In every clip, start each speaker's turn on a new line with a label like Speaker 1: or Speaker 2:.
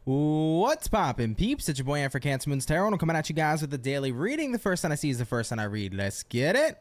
Speaker 1: What's poppin', peeps? It's your boy for CancerMoonsTarot, and I'm coming at you guys with a daily reading. The first sign I see is the first sign I read. Let's get it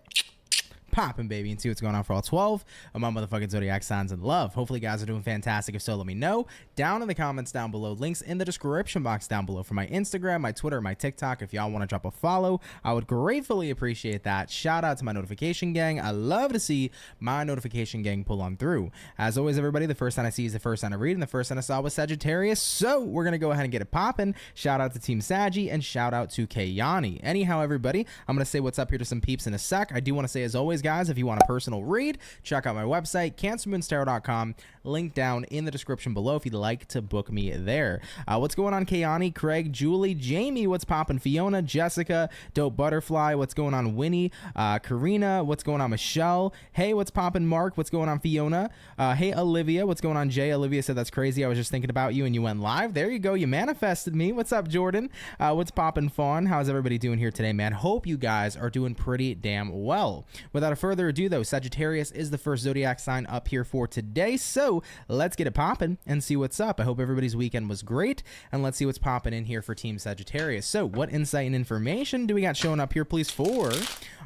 Speaker 1: poppin', baby, and see what's going on for all 12 of my motherfucking zodiac signs in love. Hopefully, you guys are doing fantastic. If so, let me know down in the comments down below. Links in the description box down below for my Instagram, my Twitter, my TikTok. If y'all want to drop a follow, I would gratefully appreciate that. Shout out to my notification gang. I love to see my notification gang pull on through. As always, everybody, the first sign I see is the first sign I read, and the first sign I saw was Sagittarius. So we're gonna go ahead and get it poppin'. Shout out to Team Saggy and shout out to Kayani. Anyhow, everybody, I'm gonna say what's up here to some peeps in a sec. I do want to say, as always, guys, if you want a personal read, check out my website, CancerMoonsTarot.com. Link down in the description below if you'd like to book me there. What's going on, Kayani, Craig, Julie, Jamie? What's poppin', Fiona, Jessica, Dope Butterfly? What's going on, Winnie, Karina? What's going on, Michelle? Hey, what's poppin', Mark? What's going on, Fiona? Hey, Olivia. What's going on, Jay? Olivia said that's crazy. I was just thinking about you and you went live. There you go. You manifested me. What's up, Jordan? What's poppin', Fawn? How's everybody doing here today, man? Hope you guys are doing pretty damn well. Without further ado, though, Sagittarius is the first zodiac sign up here for today, so let's get it poppin' and see what's up. I hope everybody's weekend was great, and let's see what's poppin' in here for Team Sagittarius. So what insight and information do we got showing up here, please, for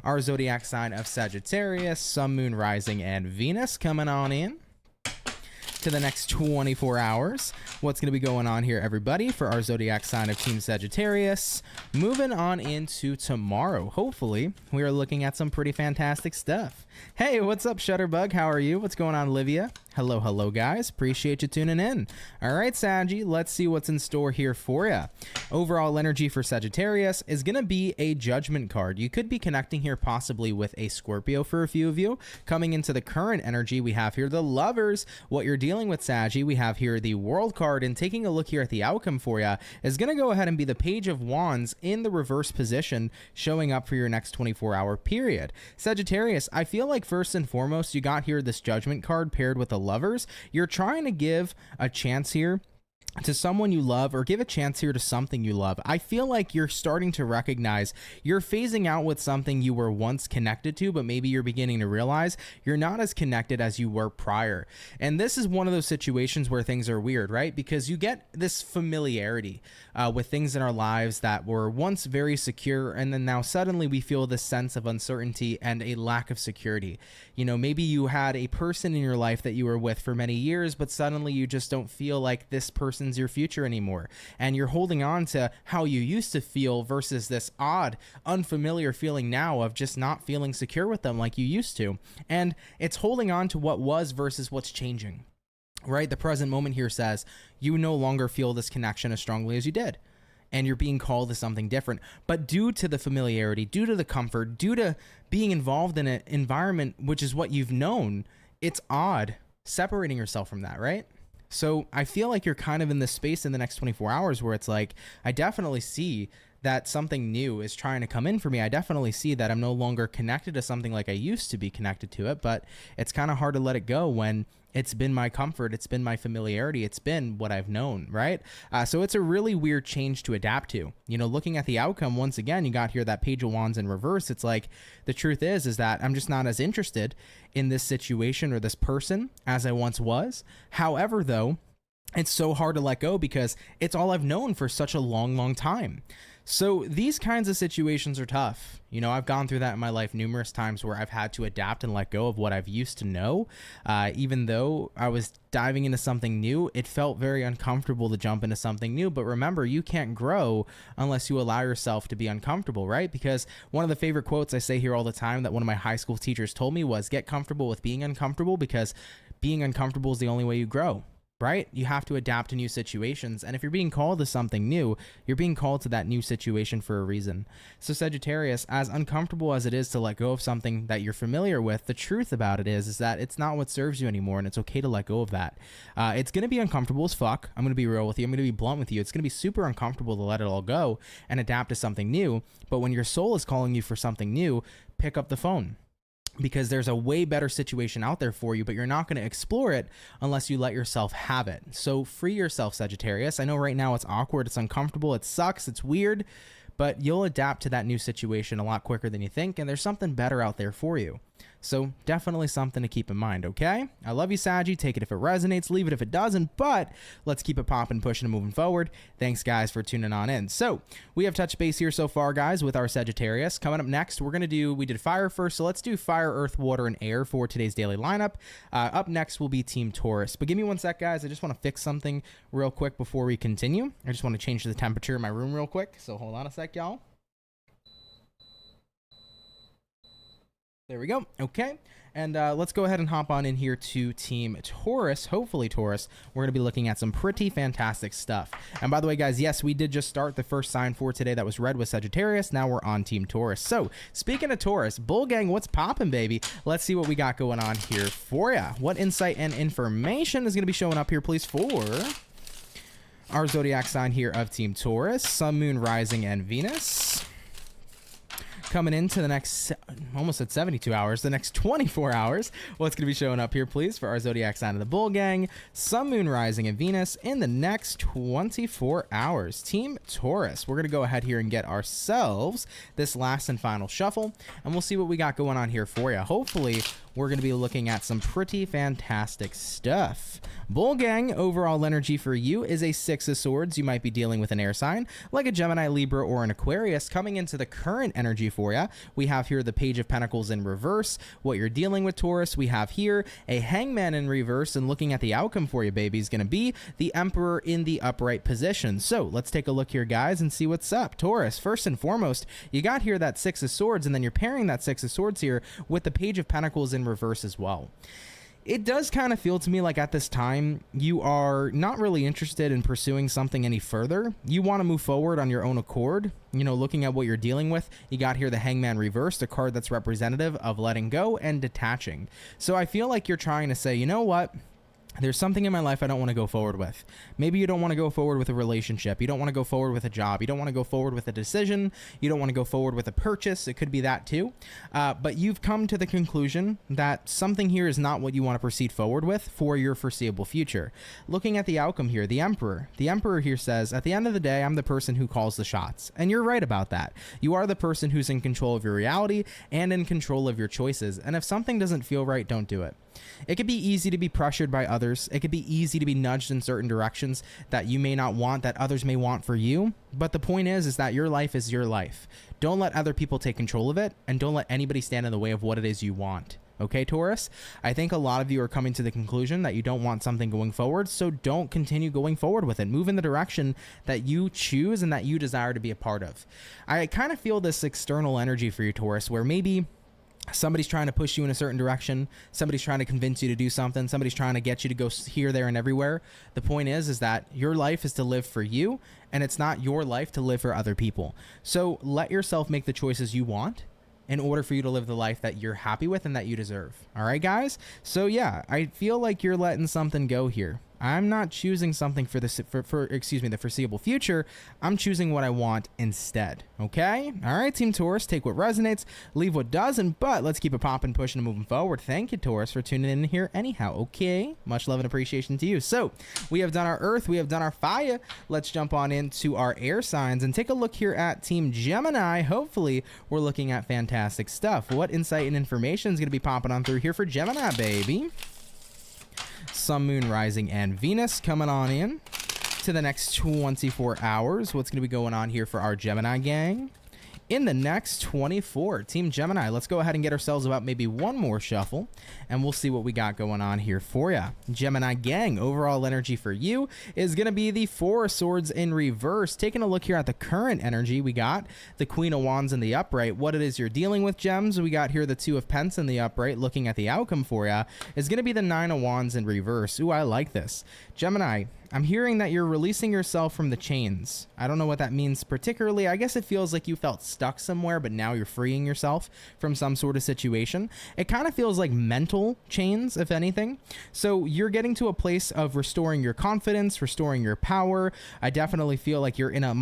Speaker 1: our zodiac sign of Sagittarius, Sun, Moon, Rising, and Venus coming on in to the next 24 hours. What's going to be going on here, everybody, for our zodiac sign of Team Sagittarius? Moving on into tomorrow. Hopefully, we are looking at some pretty fantastic stuff. Hey, what's up, Shutterbug? How are you? What's going on, Olivia? Hello, hello, guys. Appreciate you tuning in. All right, Saggy, let's see what's in store here for you. Overall energy for Sagittarius is going to be a Judgment card. You could be connecting here possibly with a Scorpio for a few of you. Coming into the current energy, we have here the Lovers. What you're dealing with, Saggy, we have here the World card, and taking a look here at the outcome for you is going to go ahead and be the Page of Wands in the reverse position, showing up for your next 24-hour period. Sagittarius, I feel like first and foremost, you got here this Judgment card paired with the Lovers. You're trying to give a chance here to someone you love, or give a chance here to something you love. I feel like you're starting to recognize you're phasing out with something you were once connected to, but maybe you're beginning to realize you're not as connected as you were prior. And this is one of those situations where things are weird, right? Because you get this familiarity with things in our lives that were once very secure, and then now suddenly we feel this sense of uncertainty and a lack of security. You know, maybe you had a person in your life that you were with for many years, but suddenly you just don't feel like this person your future anymore, and you're holding on to how you used to feel versus this odd, unfamiliar feeling now of just not feeling secure with them like you used to. And it's holding on to what was versus what's changing, right? The present moment here says you no longer feel this connection as strongly as you did, and you're being called to something different. But due to the familiarity, due to the comfort, due to being involved in an environment which is what you've known, it's odd separating yourself from that, right? So I feel like you're kind of in this space in the next 24 hours where it's like, I definitely see that something new is trying to come in for me. I definitely see that I'm no longer connected to something like I used to be connected to it, but it's kind of hard to let it go when it's been my comfort, it's been my familiarity, it's been what I've known, right? So it's a really weird change to adapt to. You know, looking at the outcome, once again, you got here that Page of Wands in reverse. It's like, the truth is that I'm just not as interested in this situation or this person as I once was. However, though, it's so hard to let go because it's all I've known for such a long, long time. So these kinds of situations are tough. You know, I've gone through that in my life numerous times where I've had to adapt and let go of what I've used to know. Even though I was diving into something new, it felt very uncomfortable to jump into something new. But remember, you can't grow unless you allow yourself to be uncomfortable, right? Because one of the favorite quotes I say here all the time that one of my high school teachers told me was, get comfortable with being uncomfortable, because being uncomfortable is the only way you grow. Right? You have to adapt to new situations. And if you're being called to something new, you're being called to that new situation for a reason. So Sagittarius, as uncomfortable as it is to let go of something that you're familiar with, the truth about it is that it's not what serves you anymore, and it's okay to let go of that. It's going to be uncomfortable as fuck. I'm going to be real with you. I'm going to be blunt with you. It's going to be super uncomfortable to let it all go and adapt to something new. But when your soul is calling you for something new, pick up the phone. Because there's a way better situation out there for you, but you're not going to explore it unless you let yourself have it. So free yourself, Sagittarius. I know right now it's awkward, it's uncomfortable, it sucks, it's weird, but you'll adapt to that new situation a lot quicker than you think, and there's something better out there for you. So definitely something to keep in mind, okay? I love you, Saggy. Take it if it resonates, leave it if it doesn't, but let's keep it popping, pushing, and moving forward. Thanks, guys, for tuning on in. So we have touched base here so far, guys, with our Sagittarius. Coming up next, we did fire first, so let's do fire, earth, water, and air for today's daily lineup. Up next will be Team Taurus. But give me one sec, guys. I just want to fix something real quick before we continue. I just want to change the temperature in my room real quick, so hold on a sec, y'all. There we go. Okay. And let's go ahead and hop on in here to Team Taurus. Hopefully, Taurus, we're going to be looking at some pretty fantastic stuff. And by the way, guys, yes, we did just start the first sign for today that was red with Sagittarius. Now we're on Team Taurus. So speaking of Taurus, Bull Gang, what's popping, baby? Let's see what we got going on here for ya. What insight and information is going to be showing up here, please, for our zodiac sign here of Team Taurus? Sun, Moon, Rising, and Venus. Coming into the next, almost at 72 hours, the next 24 hours. What's going to be showing up here, please, for our zodiac sign of the Bull Gang? Sun, Moon, Rising, and Venus in the next 24 hours. Team Taurus, we're going to go ahead here and get ourselves this last and final shuffle, and we'll see what we got going on here for you. Hopefully, we're going to be looking at some pretty fantastic stuff. Bull Gang, overall energy for you is a 6 of Swords. You might be dealing with an air sign like a Gemini, Libra, or an Aquarius. Coming into the current energy for you, we have here the Page of Pentacles in reverse. What you're dealing with, Taurus, we have here a Hangman in reverse, and looking at the outcome for you, baby, is going to be the Emperor in the upright position. So let's take a look here, guys, and see what's up. Taurus, first and foremost, you got here that 6 of Swords, and then you're pairing that 6 of Swords here with the Page of Pentacles in reverse as well. It does kind of feel to me like at this time you are not really interested in pursuing something any further. You want to move forward on your own accord. You know, looking at what you're dealing with, you got here the Hangman reversed, a card that's representative of letting go and detaching. So I feel like you're trying to say, you know what? There's something in my life I don't want to go forward with. Maybe you don't want to go forward with a relationship. You don't want to go forward with a job. You don't want to go forward with a decision. You don't want to go forward with a purchase. It could be that too. But you've come to the conclusion that something here is not what you want to proceed forward with for your foreseeable future. Looking at the outcome here, the Emperor. The Emperor here says, at the end of the day, I'm the person who calls the shots. And you're right about that. You are the person who's in control of your reality and in control of your choices. And if something doesn't feel right, don't do it. It could be easy to be pressured by others. It could be easy to be nudged in certain directions that you may not want, that others may want for you. But the point is that your life is your life. Don't let other people take control of it, and don't let anybody stand in the way of what it is you want. Okay, Taurus? I think a lot of you are coming to the conclusion that you don't want something going forward, so don't continue going forward with it. Move in the direction that you choose and that you desire to be a part of. I kind of feel this external energy for you, Taurus, where maybe somebody's trying to push you in a certain direction. Somebody's trying to convince you to do something. Somebody's trying to get you to go here, there, and everywhere. The point is that your life is to live for you, and it's not your life to live for other people. So let yourself make the choices you want in order for you to live the life that you're happy with and that you deserve. All right, guys? So yeah, I feel like you're letting something go here. I'm not choosing something for the foreseeable future. I'm choosing what I want instead. Okay? All right, Team Taurus, take what resonates, leave what doesn't, but let's keep it popping, pushing, and moving forward. Thank you, Taurus, for tuning in here anyhow. Okay? Much love and appreciation to you. So we have done our earth, we have done our fire. Let's jump on into our air signs and take a look here at Team Gemini. Hopefully, we're looking at fantastic stuff. What insight and information is going to be popping on through here for Gemini, baby? Sun, Moon, Rising, and Venus coming on in to the next 24 hours. What's going to be going on here for our Gemini gang? In the next 24, Team Gemini, let's go ahead and get ourselves about maybe one more shuffle, and we'll see what we got going on here for you. Gemini gang, overall energy for you is going to be the 4 of Swords in reverse. Taking a look here at the current energy, we got the Queen of Wands in the upright. What it is you're dealing with, Gems, we got here the 2 of Pence in the upright. Looking at the outcome for you is going to be the 9 of Wands in reverse. Ooh, I like this. Gemini, I'm hearing that you're releasing yourself from the chains. I don't know what that means particularly. I guess it feels like you felt stuck somewhere, but now you're freeing yourself from some sort of situation. It kind of feels like mental chains, if anything. So you're getting to a place of restoring your confidence, restoring your power. I definitely feel like you're in a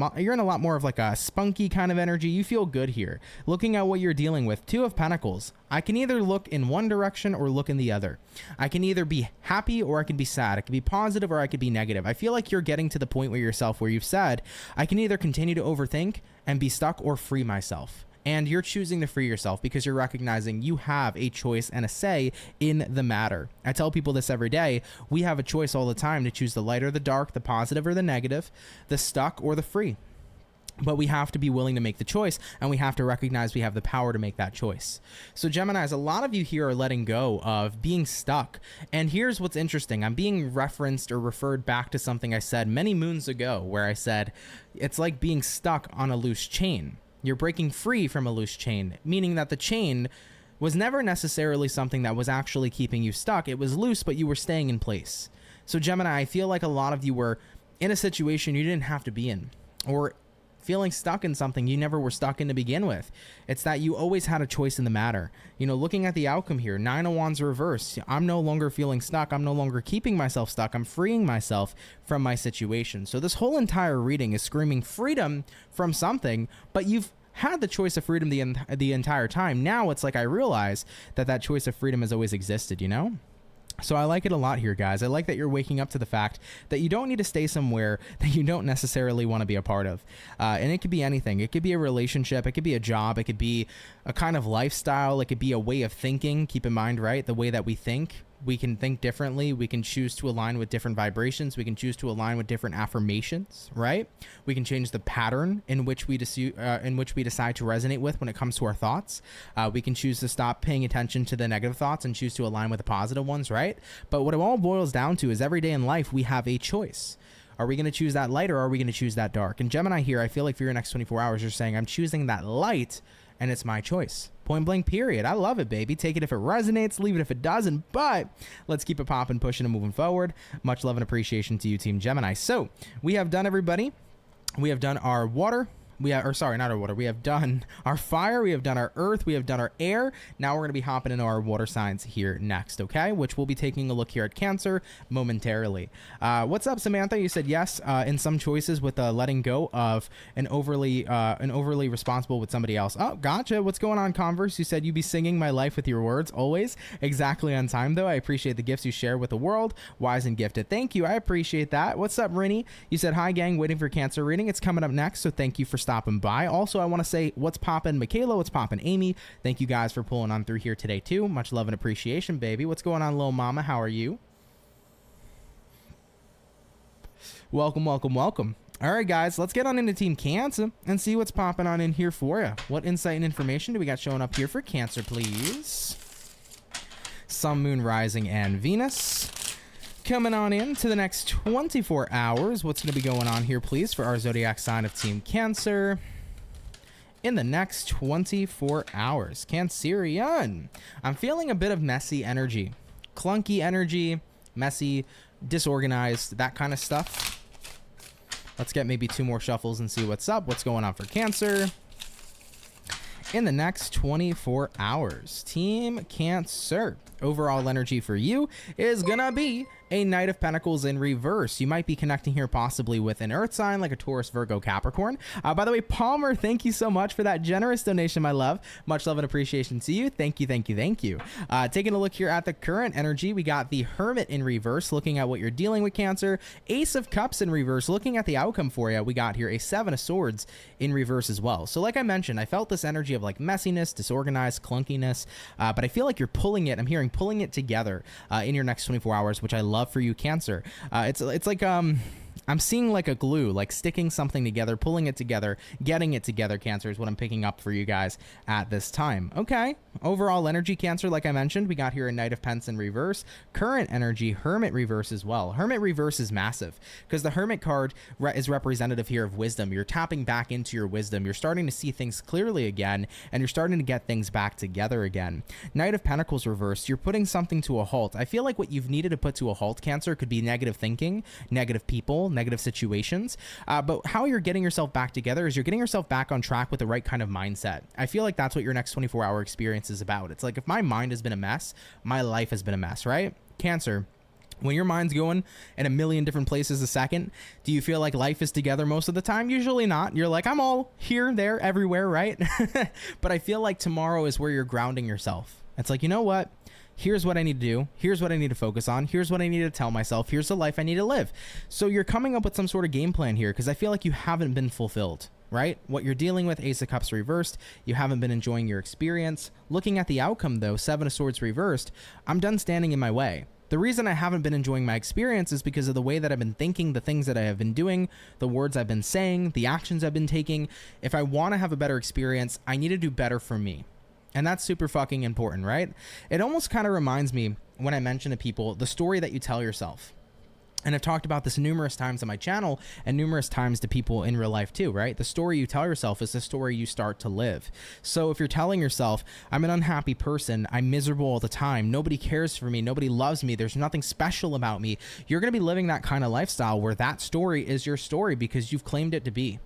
Speaker 1: lot more of like a spunky kind of energy. You feel good here. Looking at what you're dealing with, 2 of Pentacles. I can either look in one direction or look in the other. I can either be happy or I can be sad. I can be positive or I could be negative. I feel like you're getting to the point where you've said, I can either continue to overthink and be stuck or free myself. and you're choosing to free yourself because you're recognizing you have a choice and a say in the matter. I tell people this every day. We have a choice all the time to choose the light or the dark, the positive or the negative, the stuck or the free. But we have to be willing to make the choice, and we have to recognize we have the power to make that choice. So Geminis, a lot of you here are letting go of being stuck. And here's what's interesting. I'm being referenced or referred back to something I said many moons ago, where I said, it's like being stuck on a loose chain. You're breaking free from a loose chain, meaning that the chain was never necessarily something that was actually keeping you stuck. It was loose, but you were staying in place. So Gemini, I feel like a lot of you were in a situation you didn't have to be in, or feeling stuck in something you never were stuck in to begin with. It's that you always had a choice in the matter. You know, looking at the outcome here, 9 of Wands reversed. I'm no longer feeling stuck. I'm no longer keeping myself stuck. I'm freeing myself from my situation. So this whole entire reading is screaming freedom from something, but you've had the choice of freedom the entire time. Now it's like I realize that that choice of freedom has always existed, you know? So I like it a lot here, guys. I like that you're waking up to the fact that you don't need to stay somewhere that you don't necessarily want to be a part of. And it could be anything. It could be a relationship. It could be a job. It could be a kind of lifestyle. It could be a way of thinking. Keep in mind, right? The way that we think. We can think differently. We can choose to align with different vibrations. We can choose to align with different affirmations, right? We can change the pattern in which we decide to resonate with when it comes to our thoughts. We can choose to stop paying attention to the negative thoughts and choose to align with the positive ones, right? But what it all boils down to is every day in life, we have a choice. Are we going to choose that light, or are we going to choose that dark? And Gemini here, I feel like for your next 24 hours, you're saying, I'm choosing that light, and it's my choice. Point blank, period. I love it, baby. Take it if it resonates, leave it if it doesn't, but let's keep it popping, pushing, and moving forward. Much love and appreciation to you, Team Gemini. So we have done, everybody. We have done our water. We have done our fire, we have done our earth, we have done our air. Now we're going to be hopping into our water signs here next, okay? Which we'll be taking a look here at Cancer momentarily. What's up, Samantha? You said yes in some choices with letting go of an overly responsible with somebody else. Oh, gotcha. What's going on, Converse? You said you'd be singing my life with your words always. Exactly on time, though. I appreciate the gifts you share with the world. Wise and gifted. Thank you. I appreciate that. What's up, Rinny? You said, hi, gang. Waiting for Cancer reading. It's coming up next, so thank you for stopping by. Also, I want to say what's poppin', Michaela, what's poppin', Amy. Thank you guys for pulling on through here today too. Much love and appreciation, baby. What's going on, little mama? How are you? Welcome, welcome, welcome. All right, guys, let's get on into Team Cancer and see what's popping on in here for you. What insight and information do we got showing up here for Cancer, please? Sun, Moon, Rising, and Venus. Coming on in to the next 24 hours. What's going to be going on here, please, for our zodiac sign of Team Cancer in the next 24 hours? Cancerian. I'm feeling a bit of messy energy. Clunky energy, messy, disorganized, that kind of stuff. Let's get maybe 2 more shuffles and see what's up. What's going on for Cancer in the next 24 hours? Team Cancer. Overall energy for you is gonna be a Knight of Pentacles in reverse. You might be connecting here possibly with an earth sign like a Taurus, Virgo, Capricorn. By the way, Palmer, thank you so much for that generous donation, my love. Much love and appreciation to you. Thank you, thank you, thank you. Taking a look here at the current energy, we got the Hermit in reverse, looking at what you're dealing with, Cancer. Ace of Cups in reverse, looking at the outcome for you. We got here a 7 of Swords in reverse as well. So like I mentioned, I felt this energy of like messiness, disorganized, clunkiness, but I feel like you're pulling it. I'm hearing pulling it together in your next 24 hours, which I love for you, Cancer. It's like I'm seeing like a glue, like sticking something together, pulling it together, getting it together, Cancer, is what I'm picking up for you guys at this time. Okay. Overall energy, Cancer, like I mentioned, we got here a Knight of Pentacles in reverse. Current energy, Hermit reverse as well. Hermit reverse is massive because the Hermit card is representative here of wisdom. You're tapping back into your wisdom. You're starting to see things clearly again, and you're starting to get things back together again. Knight of Pentacles reversed, you're putting something to a halt. I feel like what you've needed to put to a halt, Cancer, could be negative thinking, negative people, negative situations, but how you're getting yourself back together is you're getting yourself back on track with the right kind of mindset. I feel like that's what your next 24-hour experience is about. It's like if my mind has been a mess, my life has been a mess, right? Cancer, when your mind's going in a million different places a second, do you feel like life is together most of the time? Usually not. You're like, I'm all here, there, everywhere, right? But I feel like tomorrow is where you're grounding yourself. It's like, you know what? Here's what I need to do. Here's what I need to focus on. Here's what I need to tell myself. Here's the life I need to live. So you're coming up with some sort of game plan here, because I feel like you haven't been fulfilled, right? What you're dealing with, Ace of Cups reversed, you haven't been enjoying your experience. Looking at the outcome though, Seven of Swords reversed, I'm done standing in my way. The reason I haven't been enjoying my experience is because of the way that I've been thinking, the things that I have been doing, the words I've been saying, the actions I've been taking. If I want to have a better experience, I need to do better for me. And that's super fucking important, right? It almost kind of reminds me, when I mention to people, the story that you tell yourself. And I've talked about this numerous times on my channel and numerous times to people in real life too, right? The story you tell yourself is the story you start to live. So if you're telling yourself, I'm an unhappy person, I'm miserable all the time, nobody cares for me, nobody loves me, there's nothing special about me, you're going to be living that kind of lifestyle where that story is your story because you've claimed it to be.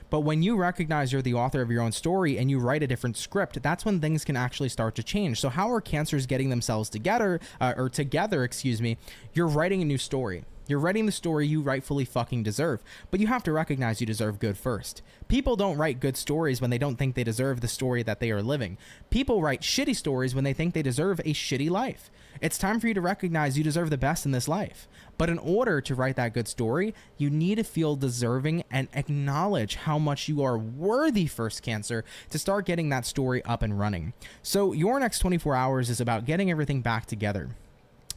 Speaker 1: But when you recognize you're the author of your own story and you write a different script, that's when things can actually start to change. So how are Cancers getting themselves together, excuse me? You're writing a new story. You're writing the story you rightfully fucking deserve, but you have to recognize you deserve good first. People don't write good stories when they don't think they deserve the story that they are living. People write shitty stories when they think they deserve a shitty life. It's time for you to recognize you deserve the best in this life. But in order to write that good story, you need to feel deserving and acknowledge how much you are worthy first, Cancer, to start getting that story up and running. So your next 24 hours is about getting everything back together.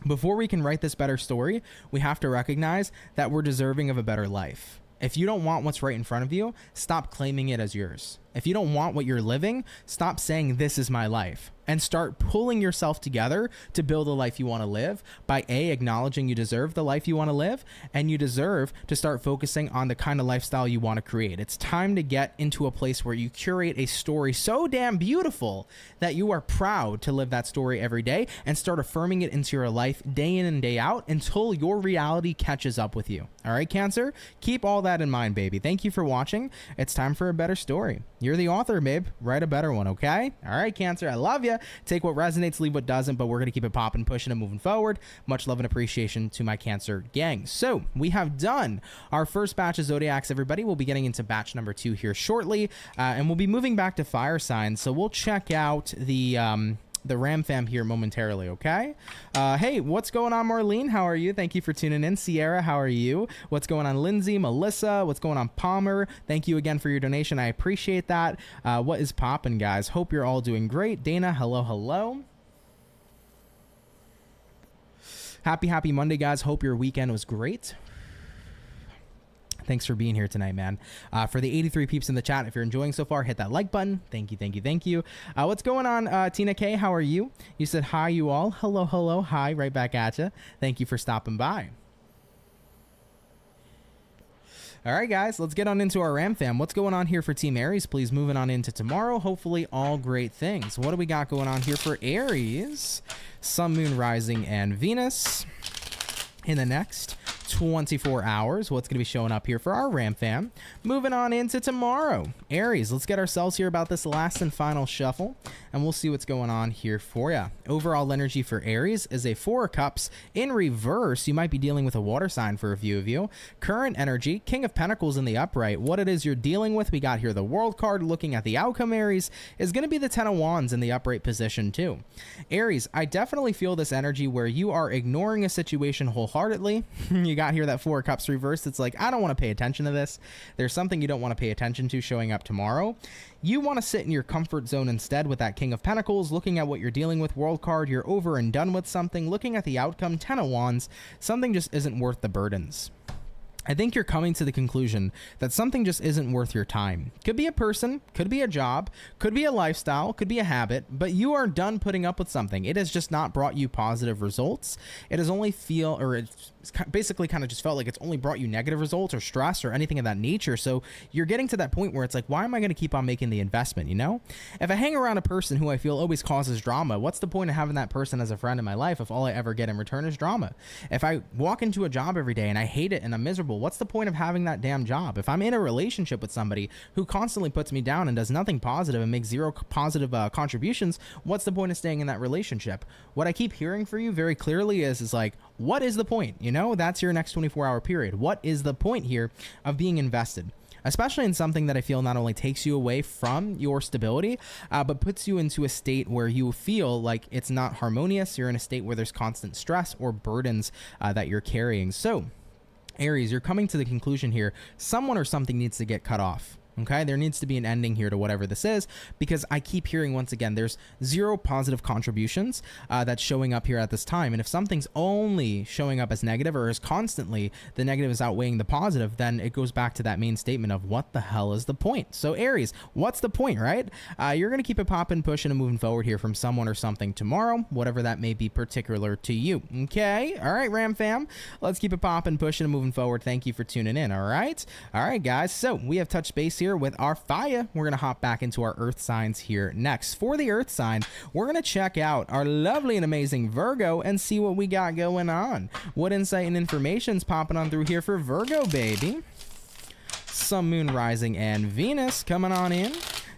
Speaker 1: Before we can write this better story, we have to recognize that we're deserving of a better life. If you don't want what's right in front of you, stop claiming it as yours. If you don't want what you're living, stop saying this is my life and start pulling yourself together to build a life you want to live by acknowledging you deserve the life you want to live, and you deserve to start focusing on the kind of lifestyle you want to create. It's time to get into a place where you curate a story so damn beautiful that you are proud to live that story every day and start affirming it into your life day in and day out until your reality catches up with you. All right, Cancer? Keep all that in mind, baby. Thank you for watching. It's time for a better story. You're the author, babe. Write a better one, okay? All right, Cancer, I love you. Take what resonates, leave what doesn't, but we're going to keep it popping, pushing, and moving forward. Much love and appreciation to my Cancer gang. So we have done our first batch of Zodiacs, everybody. We'll be getting into batch number 2 here shortly, and we'll be moving back to fire signs. So we'll check out the Ram fam here momentarily, okay? Hey, what's going on, Marlene? How are you? Thank you for tuning in. Sierra, how are you? What's going on, Lindsay? Melissa, what's going on, Palmer? Thank you again for your donation. I appreciate that. What is poppin', guys? Hope you're all doing great. Dana, hello, hello. Happy Monday, guys. Hope your weekend was great. Thanks for being here tonight, man. For the 83 peeps in the chat, if you're enjoying so far, hit that like button. Thank you. What's going on, Tina K? How are you? You said hi, you all. Hello. Hi, right back at you. Thank you for stopping by. All right, guys, let's get on into our Ram fam. What's going on here for Team Aries? Please moving on into tomorrow. Hopefully all great things. What do we got going on here for Aries? Sun, Moon, Rising, and Venus. In the next 24 hours, what's going to be showing up here for our Ram fam? Moving on into tomorrow. Aries, let's get ourselves here about this last and final shuffle, and we'll see what's going on here for you. Overall energy for Aries is a 4 of Cups in reverse. You might be dealing with a water sign for a few of you. Current energy, King of Pentacles in the upright. What it is you're dealing with, we got here the World card. Looking at the outcome, Aries, is going to be the 10 of Wands in the upright position too. Aries, I definitely feel this energy where you are ignoring a situation wholeheartedly. You got here that 4 of Cups reversed. It's like, I don't want to pay attention to this. There's something you don't want to pay attention to showing up tomorrow. You want to sit in your comfort zone instead with that King of Pentacles, looking at what you're dealing with. World card, you're over and done with something. Looking at the outcome, 10 of Wands, something just isn't worth the burdens. I think you're coming to the conclusion that something just isn't worth your time. Could be a person, could be a job, could be a lifestyle, could be a habit, but you are done putting up with something. It has just not brought you positive results. It has only it's basically kind of just felt like it's only brought you negative results or stress or anything of that nature. So you're getting to that point where it's like, why am I going to keep on making the investment, you know? If I hang around a person who I feel always causes drama, what's the point of having that person as a friend in my life if all I ever get in return is drama? If I walk into a job every day and I hate it and I'm miserable, what's the point of having that damn job? If I'm in a relationship with somebody who constantly puts me down and does nothing positive and makes zero positive contributions, what's the point of staying in that relationship? What I keep hearing for you very clearly is like, what is the point? You know, that's your next 24-hour period. What is the point here of being invested? especially in something that I feel not only takes you away from your stability, but puts you into a state where you feel like it's not harmonious. You're in a state where there's constant stress or burdens that you're carrying. So Aries, you're coming to the conclusion here, someone or something needs to get cut off. Okay, there needs to be an ending here to whatever this is, because I keep hearing, once again, there's zero positive contributions that's showing up here at this time. And if something's only showing up as negative, or is constantly the negative is outweighing the positive, then it goes back to that main statement of what the hell is the point? So Aries, what's the point, right? You're going to keep it popping, pushing, and moving forward here from someone or something tomorrow, whatever that may be particular to you. Okay, all right, Ram fam, let's keep it popping, pushing, and moving forward. Thank you for tuning in. All right, guys, so we have touched base here with our fire. We're going to hop back into our earth signs here next. For the earth sign, we're going to check out our lovely and amazing Virgo and see what we got going on. What insight and information's popping on through here for Virgo, baby? Sun, moon, rising, and Venus coming on in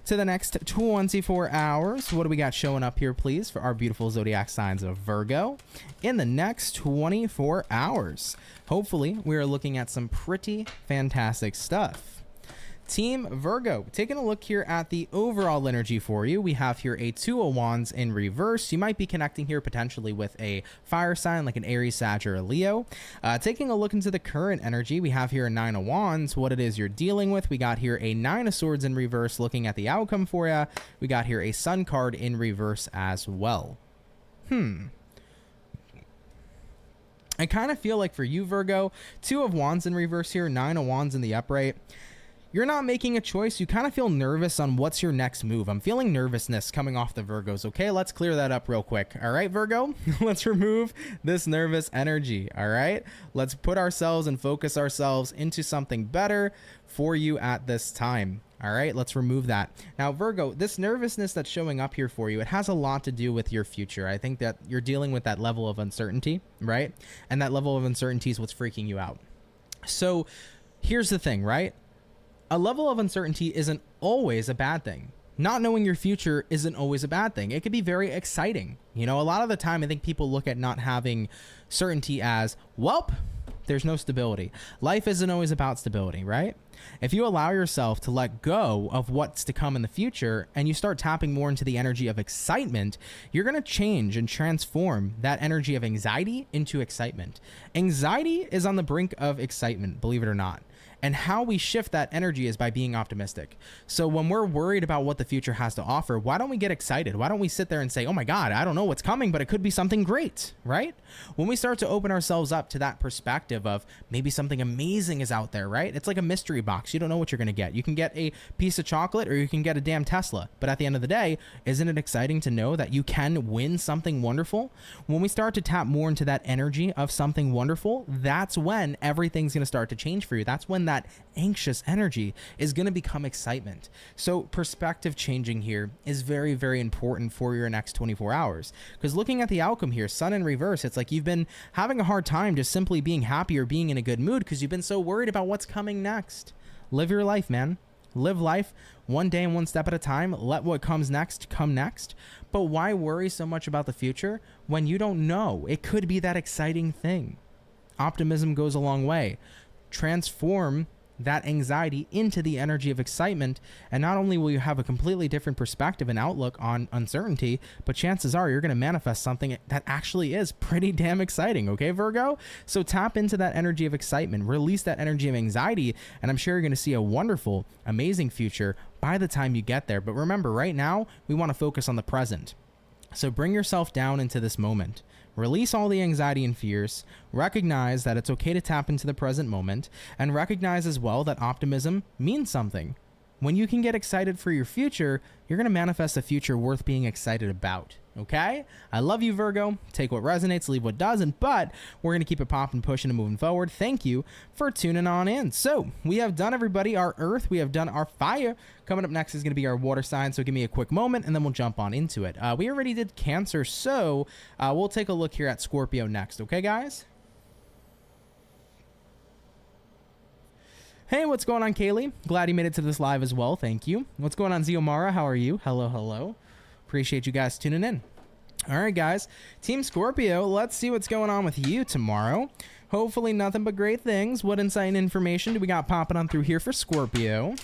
Speaker 1: to the next 24 hours. What do we got showing up here, please, for our beautiful zodiac signs of Virgo in the next 24 hours? Hopefully, we are looking at some pretty fantastic stuff. Team Virgo, taking a look here at the overall energy for you. We have here a Two of Wands in reverse. You might be connecting here potentially with a fire sign like an Aries, Sag, or a Leo. Taking a look into the current energy, we have here a Nine of Wands, what it is you're dealing with. We got here a Nine of Swords in reverse, looking at the outcome for you. We got here a Sun card in reverse as well. I kind of feel like for you, Virgo, Two of Wands in reverse here, Nine of Wands in the upright. You're not making a choice. You kind of feel nervous on what's your next move. I'm feeling nervousness coming off the Virgos. Okay, let's clear that up real quick. All right, Virgo, let's remove this nervous energy. All right, let's put ourselves and focus ourselves into something better for you at this time. All right, let's remove that. Now, Virgo, this nervousness that's showing up here for you, it has a lot to do with your future. I think that you're dealing with that level of uncertainty, right? And that level of uncertainty is what's freaking you out. So here's the thing, right? A level of uncertainty isn't always a bad thing. Not knowing your future isn't always a bad thing. It could be very exciting. You know, a lot of the time, I think people look at not having certainty as, welp, there's no stability. Life isn't always about stability, right? If you allow yourself to let go of what's to come in the future and you start tapping more into the energy of excitement, you're going to change and transform that energy of anxiety into excitement. Anxiety is on the brink of excitement, believe it or not. And how we shift that energy is by being optimistic. So when we're worried about what the future has to offer, why don't we get excited? Why don't we sit there and say, oh my God, I don't know what's coming, but it could be something great, right? When we start to open ourselves up to that perspective of maybe something amazing is out there, right? It's like a mystery box. You don't know what you're going to get. You can get a piece of chocolate or you can get a damn Tesla. But at the end of the day, isn't it exciting to know that you can win something wonderful? When we start to tap more into that energy of something wonderful, that's when everything's going to start to change for you. That's when that anxious energy is going to become excitement. So perspective changing here is very, very important for your next 24 hours. Because looking at the outcome here, Sun in reverse, it's like you've been having a hard time just simply being happy or being in a good mood because you've been so worried about what's coming next. Live your life, man. Live life one day and one step at a time. Let what comes next come next. But why worry so much about the future when you don't know? It could be that exciting thing. Optimism goes a long way. Transform that anxiety into the energy of excitement, and not only will you have a completely different perspective and outlook on uncertainty, but chances are you're going to manifest something that actually is pretty damn exciting. Okay, Virgo? So tap into that energy of excitement, release that energy of anxiety, and I'm sure you're going to see a wonderful, amazing future by the time you get there. But remember, right now, we want to focus on the present. So bring yourself down into this moment. Release all the anxiety and fears, recognize that it's okay to tap into the present moment, and recognize as well that optimism means something. When you can get excited for your future, you're going to manifest a future worth being excited about. Okay? I love you, Virgo. Take what resonates, leave what doesn't, but we're going to keep it popping, pushing, and moving forward. Thank you for tuning on in. So we have done, everybody, our earth. We have done our fire. Coming up next is going to be our water sign, so give me a quick moment, and then we'll jump on into it. We already did Cancer, so we'll take a look here at Scorpio next. Okay, guys? Hey, what's going on, Kaylee? Glad you made it to this live as well. Thank you. What's going on, Ziomara? How are you? Hello, hello. Appreciate you guys tuning in. All right, guys. Team Scorpio, let's see what's going on with you tomorrow. Hopefully nothing but great things. What insight and information do we got popping on through here for Scorpio?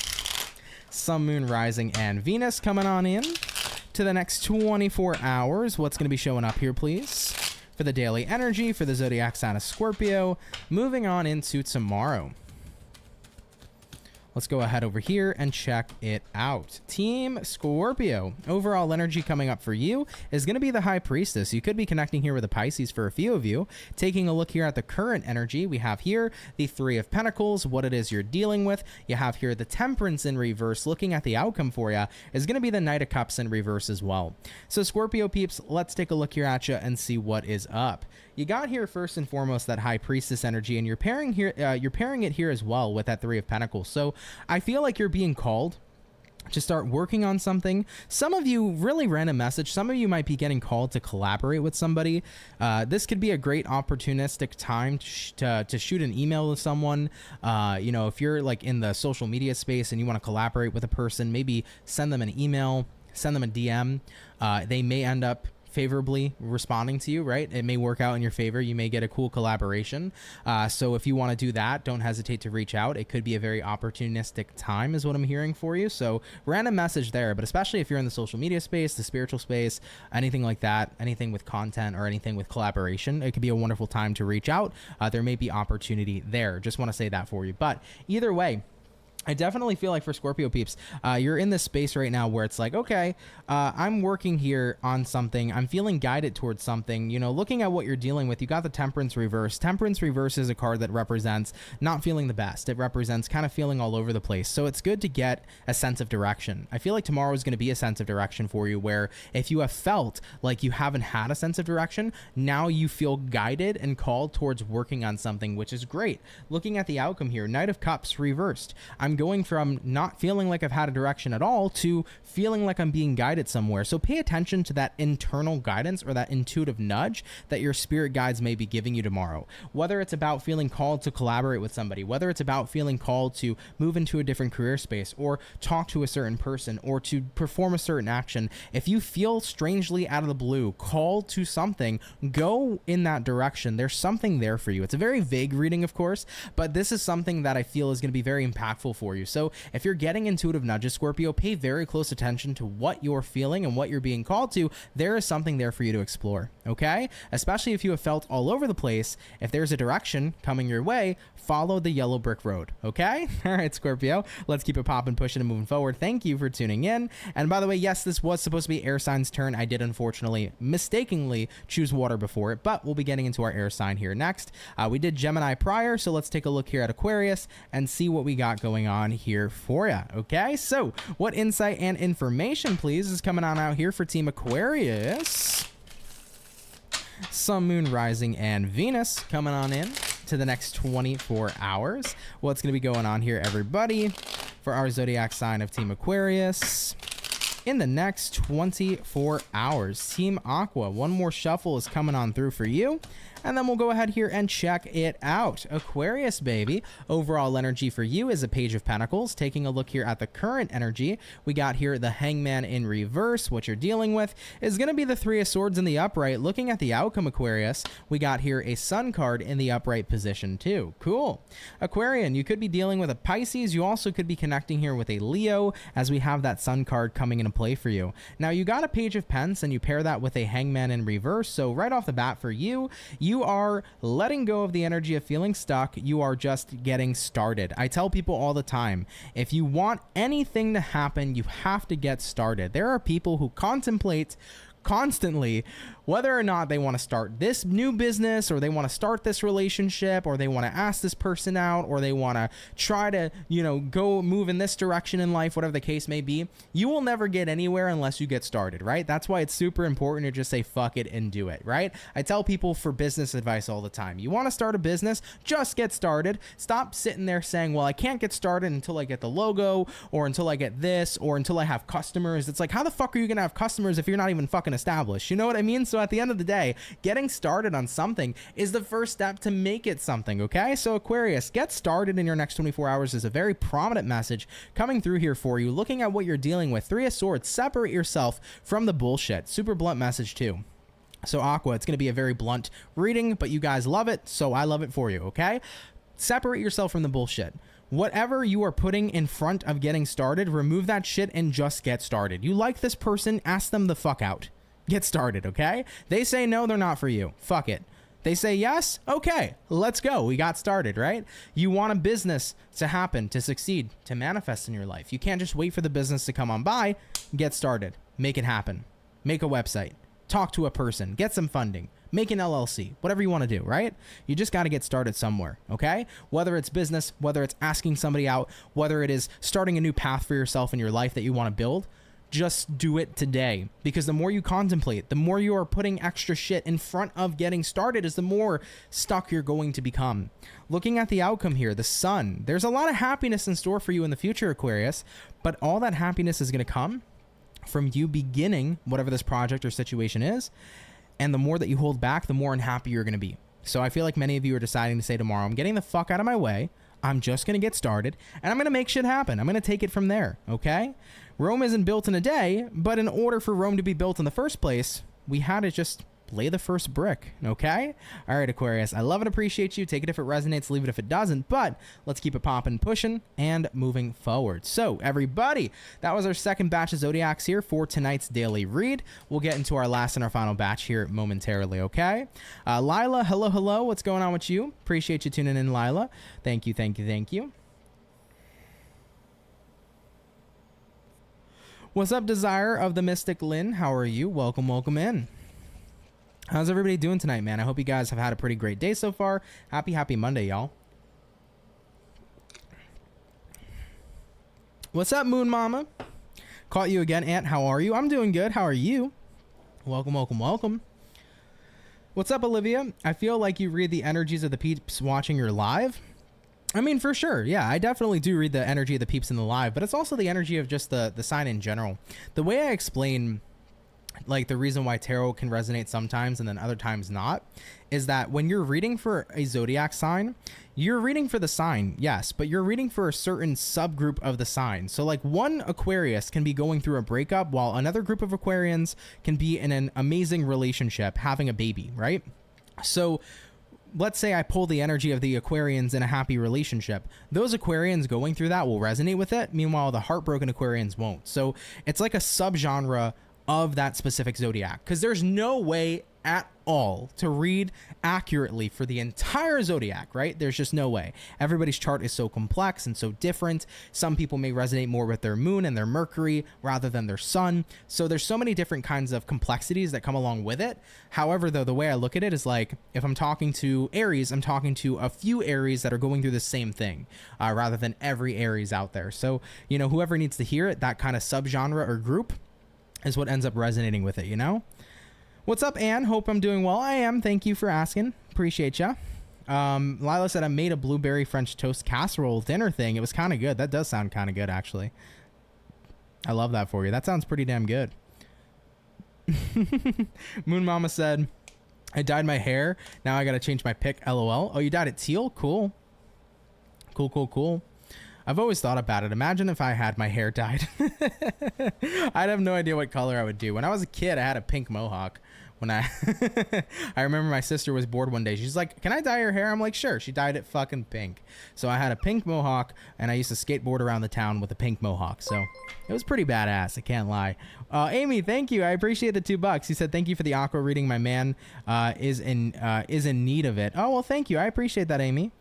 Speaker 1: Sun, Moon, Rising, and Venus coming on in to the next 24 hours. What's going to be showing up here, please? For the daily energy, for the zodiac sign of Scorpio. Moving on into tomorrow. Let's go ahead over here and check it out. Team Scorpio, overall energy coming up for you is going to be the High Priestess. You could be connecting here with the Pisces for a few of you. Taking a look here at the current energy, we have here the Three of Pentacles, what it is you're dealing with. You have here the Temperance in reverse. Looking at the outcome for you is going to be the Knight of Cups in reverse as well. So Scorpio peeps, let's take a look here at you and see what is up. You got here first and foremost that High Priestess energy, and you're pairing it here as well with that Three of Pentacles. So I feel like you're being called to start working on something. Some of you, really random message, some of you might be getting called to collaborate with somebody. This could be a great opportunistic time to shoot an email to someone. You know, if you're like in the social media space and you want to collaborate with a person, maybe send them an email, send them a DM. They may end up favorably responding to you, right? It may work out in your favor. You may get a cool collaboration. So if you want to do that, don't hesitate to reach out. It could be a very opportunistic time is what I'm hearing for you. So random message there, but especially if you're in the social media space, the spiritual space, anything like that, anything with content or anything with collaboration, it could be a wonderful time to reach out. There may be opportunity there. Just want to say that for you. But either way, I definitely feel like for Scorpio peeps, you're in this space right now where it's like, okay, I'm working here on something. I'm feeling guided towards something. You know, looking at what you're dealing with, you got the Temperance reverse. Temperance reverse is a card that represents not feeling the best. It represents kind of feeling all over the place. So it's good to get a sense of direction. I feel like tomorrow is going to be a sense of direction for you, where if you have felt like you haven't had a sense of direction, now you feel guided and called towards working on something, which is great. Looking at the outcome here, Knight of Cups reversed. I'm going from not feeling like I've had a direction at all to feeling like I'm being guided somewhere. So pay attention to that internal guidance or that intuitive nudge that your spirit guides may be giving you tomorrow. Whether it's about feeling called to collaborate with somebody, whether it's about feeling called to move into a different career space or talk to a certain person or to perform a certain action, if you feel strangely out of the blue called to something, go in that direction. There's something there for you. It's a very vague reading, of course, but this is something that I feel is going to be very impactful for you. So if you're getting intuitive nudges, Scorpio, pay very close attention to what you're feeling and what you're being called to. There is something there for you to explore, okay? Especially if you have felt all over the place. If there's a direction coming your way, follow the yellow brick road, okay? All right, Scorpio, let's keep it popping, pushing, and moving forward. Thank you for tuning in. And by the way, yes, this was supposed to be air sign's turn. I did unfortunately mistakenly choose water before it, but we'll be getting into our air sign here next. We did Gemini prior, so let's take a look here at Aquarius and see what we got going on here for you, okay? So what insight and information, please, is coming on out here for Team Aquarius? Sun, Moon, Rising, and Venus coming on in to the next 24 hours. What's going to be going on here, everybody, for our zodiac sign of Team Aquarius in the next 24 hours? Team Aqua, one more shuffle is coming on through for you, and then we'll go ahead here and check it out. Aquarius, baby, overall energy for you is a Page of Pentacles. Taking a look here at the current energy, we got here the Hangman in reverse. What you're dealing with is going to be the Three of Swords in the upright. Looking at the outcome, Aquarius, we got here a Sun card in the upright position too. Cool. Aquarian, you could be dealing with a Pisces. You also could be connecting here with a Leo, as we have that Sun card coming into play for you. Now, you got a Page of Pence, and you pair that with a Hangman in reverse. So right off the bat for you, you are letting go of the energy of feeling stuck. You are just getting started. I tell people all the time, if you want anything to happen, you have to get started. There are people who contemplate constantly whether or not they want to start this new business, or they want to start this relationship, or they want to ask this person out, or they want to try to, you know, go move in this direction in life, whatever the case may be. You will never get anywhere unless you get started, right? That's why it's super important to just say fuck it and do it, right? I tell people for business advice all the time, you want to start a business, just get started. Stop sitting there saying, well, I can't get started until I get the logo, or until I get this, or until I have customers. It's like, how the fuck are you gonna have customers if you're not even fucking established? You know what I mean? So at the end of the day, getting started on something is the first step to make it something, okay? So Aquarius, get started in your next 24 hours is a very prominent message coming through here for you. Looking at what you're dealing with, Three of Swords, separate yourself from the bullshit. Super blunt message too. So Aqua, it's going to be a very blunt reading, but you guys love it, so I love it for you, okay? Separate yourself from the bullshit. Whatever you are putting in front of getting started, remove that shit and just get started. You like this person, ask them the fuck out. Get started, okay? They say no, they're not for you. Fuck it. They say yes, okay, let's go. We got started, right? You want a business to happen, to succeed, to manifest in your life. You can't just wait for the business to come on by. Get started. Make it happen. Make a website. Talk to a person. Get some funding. Make an LLC. Whatever you want to do, right? You just got to get started somewhere, okay? Whether it's business, whether it's asking somebody out, whether it is starting a new path for yourself in your life that you want to build, just do it today, because the more you contemplate, the more you are putting extra shit in front of getting started, is the more stuck you're going to become. Looking at the outcome here, the sun, there's a lot of happiness in store for you in the future, Aquarius, but all that happiness is going to come from you beginning whatever this project or situation is. And the more that you hold back, the more unhappy you're going to be. So I feel like many of you are deciding to say tomorrow, I'm getting the fuck out of my way. I'm just going to get started and I'm going to make shit happen. I'm going to take it from there. Okay. Rome isn't built in a day, but in order for Rome to be built in the first place, we had to just lay the first brick. Okay. All right, Aquarius, I love and appreciate you. Take it if it resonates, leave it if it doesn't, but let's keep it popping, pushing, and moving forward. So everybody, that was our second batch of zodiacs here for tonight's daily read. We'll get into our last and our final batch here momentarily. Okay. Lila, hello. What's going on with you? Appreciate you tuning in, Lila. Thank you. What's up, Desire of the Mystic Lynn? How are you? Welcome in. How's everybody doing tonight, man? I hope you guys have had a pretty great day so far. Happy Monday, y'all. What's up, Moon Mama? Caught you again, Aunt. How are you? I'm doing good. How are you? Welcome. What's up, Olivia? I feel like you read the energies of the peeps watching your live. I mean, for sure. Yeah, I definitely do read the energy of the peeps in the live, but it's also the energy of just the sign in general. The way I explain, like, the reason why tarot can resonate sometimes and then other times not, is that when you're reading for a zodiac sign, you're reading for the sign, yes, but you're reading for a certain subgroup of the sign. So like one Aquarius can be going through a breakup while another group of Aquarians can be in an amazing relationship, having a baby, right? So let's say I pull the energy of the Aquarians in a happy relationship. Those Aquarians going through that will resonate with it. Meanwhile, the heartbroken Aquarians won't. So it's like a subgenre of that specific zodiac, because there's no way at all to read accurately for the entire zodiac, right? There's just no way. Everybody's chart is so complex and so different. Some people may resonate more with their moon and their Mercury rather than their sun. So there's so many different kinds of complexities that come along with it. However, though, the way I look at it is like, if I'm talking to Aries, I'm talking to a few Aries that are going through the same thing, rather than every Aries out there. So, you know, whoever needs to hear it, that kind of subgenre or group is what ends up resonating with it, you know? What's up, Anne? Hope I'm doing well. I am. Thank you for asking. Appreciate ya. Lila said I made a blueberry French toast casserole dinner thing. It was kind of good. That does sound kind of good, actually. I love that for you. That sounds pretty damn good. Moon Mama said, I dyed my hair. Now I got to change my pick. LOL. Oh, you dyed it teal? Cool. Cool. I've always thought about it. Imagine if I had my hair dyed. I'd have no idea what color I would do. When I was a kid, I had a pink mohawk. When I remember my sister was bored one day. She's like, can I dye your hair? I'm like, sure. She dyed it fucking pink. So I had a pink mohawk, and I used to skateboard around the town with a pink mohawk. So it was pretty badass. I can't lie. Amy, thank you. I appreciate the $2. He said, thank you for the aqua reading. My man is in need of it. Oh, well, thank you. I appreciate that, Amy.